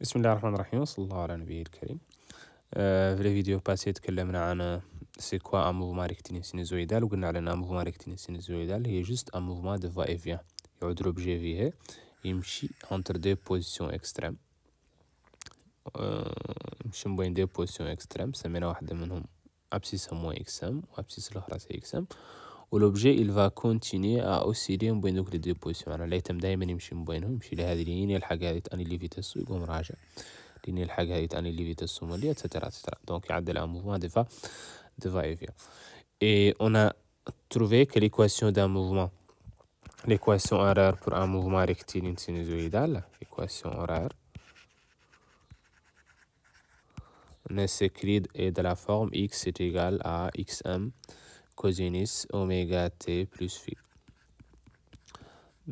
بسم الله الرحمن الرحيم وصلى الله على نبيه الكريم. في الفيديو باسي تكلمنا عن سي كوا ان موفمون ريكتيلين سينوزويدال وقلنا على ان ان موفمون ريكتيلين سينوزويدال هي جوست ان موفمون دو فا اي فيان يعود لوبجي فيه يمشي انتر دي بوزيسيون اكستريم يمشي بين دي بوزيسيون اكستريم سمينا واحدة منهم ابسيس موان اكس ام وابسيس الاخرى سي اكس ام والوبجي il va continuer à osciller بين دوك لي دو بوزيسيون يعني اللايتم دايما يمشي بينهم يمشي لهذه اليمين يلحق هذه تاني لي فيتاس ويقوم راجع لين يلحق هذه تاني لي فيتاس ومالي اتسيتيرا اتسيتيرا دونك يعدل ان موفمون دو فا اي فيان et on a trouvé que l'équation d'un mouvement l'équation horaire pour un mouvement rectiligne sinusoïdal l'équation horaire s'écrit est de la forme x est égal à xm cosinus oméga t plus phi.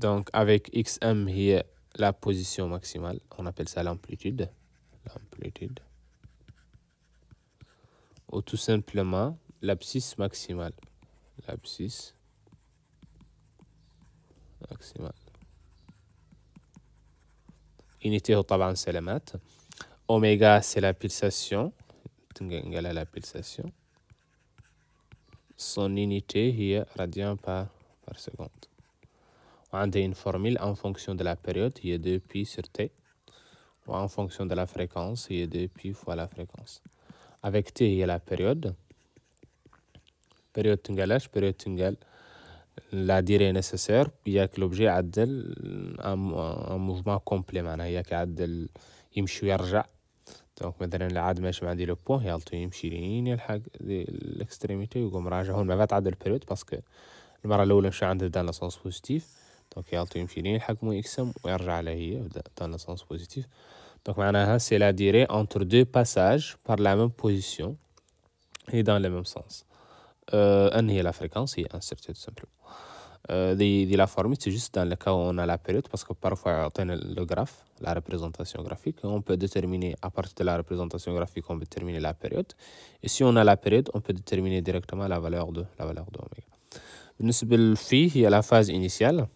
Donc avec xm hier la position maximale, on appelle ça l'amplitude, ou tout simplement l'abscisse maximale, unité طبعا سلامات. Oméga c'est la pulsation, la pulsation. Son unité est radian par seconde. On a une formule en fonction de la période, il y a 2π sur t. Ou en fonction de la fréquence, il y a 2π fois la fréquence. Avec t, il y a la période. Période تنقل la durée nécessaire. Il y a que l'objet عدل un mouvement complet معناها هي كعدل يمشي ويرجع. دونك مثلا العاد ماشي عندي لو بوين يالطو يمشي لين يلحق الاكستريميتي ويقوم راجع هون ما بعد البريود باسكو المره الاولى مشى عنده دان لاسونس بوزيتيف دونك يالطو يمشي لين يلحق مو اكسم ويرجع لهي دان لاسونس بوزيتيف. دونك معناها سي لا ديري انتر دو باساج بار لا ميم بوزيسيون et dans le même sens. N est la fréquence et incertain tout simplement. De la formule, c'est juste dans le cas où on a la période, parce que parfois, on a le graphe, la représentation graphique. On peut déterminer, à partir de la représentation graphique, on peut déterminer la période. Et si on a la période, on peut déterminer directement la valeur de oméga. بالنسبة للفي هي la phase initiale.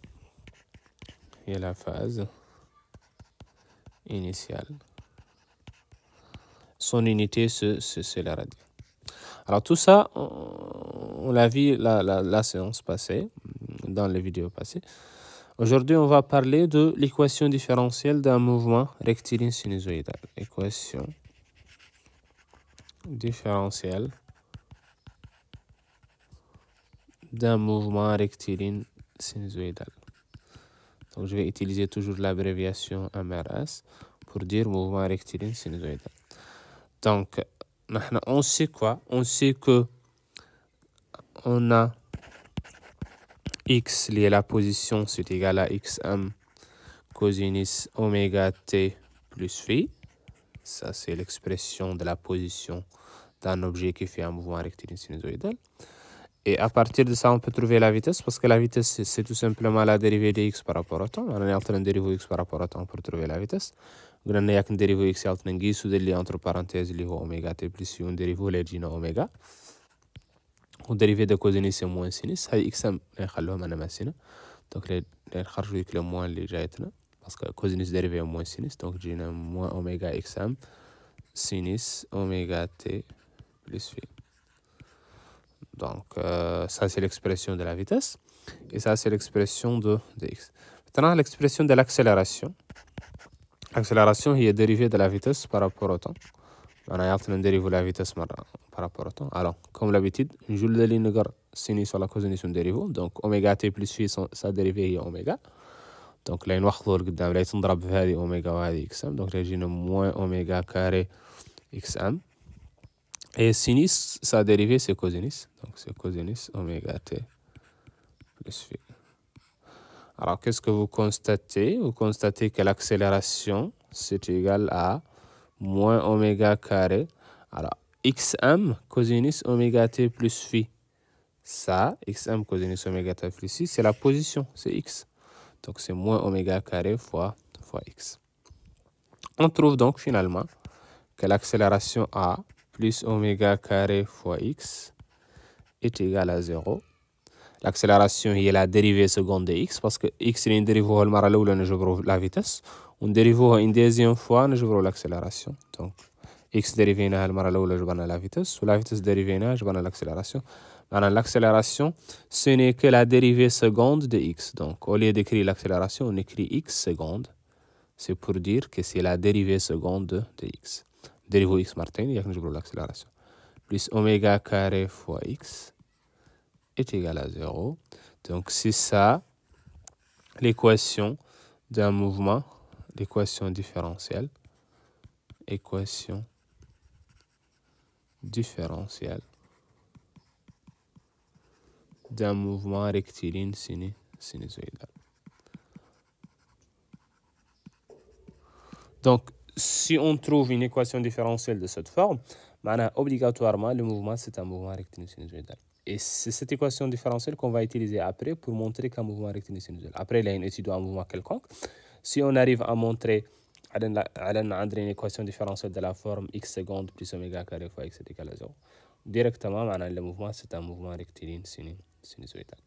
Son unité, c'est la radian. Alors tout ça, on l'a vu la séance passée, dans les vidéos passées. Aujourd'hui, on va parler de l'équation différentielle d'un mouvement rectiligne sinusoïdal. Équation différentielle d'un mouvement rectiligne sinusoïdal. Donc je vais utiliser toujours l'abréviation MRS pour dire mouvement rectiligne sinusoïdal. Donc, on sait quoi? On sait que on a x lié la position, c'est égal à xm cosinus oméga t plus phi. Ça, c'est l'expression de la position d'un objet qui fait un mouvement rectiligne sinusoïdal. Et à partir de ça, on peut trouver la vitesse, parce que la vitesse, c'est tout simplement la dérivée de x par rapport au temps. On est en train de dériver x par rapport au temps pour trouver la vitesse. قلنا ياك نديريفو x يالتنا نقيسو اللي انتر بارانتيز اللي هو اوميغا تي بلس يو نديريفو اللي تجينا اوميغا وديريفي دو كوزينيس موان سينيس هاي اكس ام نخلوهم انا ماسينا دونك نخرجو ديك لو موان اللي جايتنا باسكو كوزينيس ديريفي موان سينيس دونك جينا موان اوميغا اكس ام سينيس اوميغا تي بلس في. Donc, ça, c'est l'expression de la vitesse. Et ça, c'est l'expression de x. Maintenant, l'expression de l'accélération. L'accélération est dérivée de la vitesse par rapport au temps. On a dérivé la vitesse par rapport au temps. Alors, comme d'habitude, je vais le sinus sur la cosinus on dérive. Donc, oméga t plus phi, sa dérivée est oméga. Donc, là, on va voir que dans les ondes de oméga et xm. Donc, là, j'ai moins oméga carré xm. Et sinus, sa dérivée, c'est cosinus. Donc, c'est cosinus oméga t plus phi. Alors, qu'est-ce que vous constatez? Vous constatez que l'accélération, c'est égal à moins oméga carré. Alors, xm cosinus oméga t plus phi. Ça, xm cosinus oméga t plus phi, c'est la position, c'est x. Donc, c'est moins oméga carré fois x. On trouve donc finalement que l'accélération a plus oméga carré fois x est égale à 0. l'accélération est la dérivée seconde de x, parce que x est une dérivée au المرة الأولى نجبرو la vitesse, ونديريفوها une deuxième fois نجبرو l'accélération. Donc x dérivée المرة الأولى جبرنا la vitesse, ou la vitesse dérivée جبرنا l'accélération. Maintenant, l'accélération, ce n'est que la dérivée seconde de x. Donc, au lieu d'écrire l'accélération, on écrit x seconde. C'est pour dire que c'est la dérivée seconde de x. Dérivée x martin, il y a que nous l'accélération. Plus oméga carré fois x est égal à 0. Donc, c'est ça l'équation d'un mouvement, l'équation différentielle. Équation différentielle d'un mouvement rectiligne sinusoïdal. Donc, si on trouve une équation différentielle de cette forme, obligatoirement, le mouvement, c'est un mouvement rectiligne sinusoïdal. Et c'est cette équation différentielle qu'on va utiliser après pour montrer qu'un mouvement rectiligne sinusoïdal. Après, il y a une étude d'un mouvement quelconque. Si on arrive à montrer une équation différentielle de la forme x seconde plus oméga carré fois x est égal à 0, directement, le mouvement, c'est un mouvement rectiligne sinusoïdal.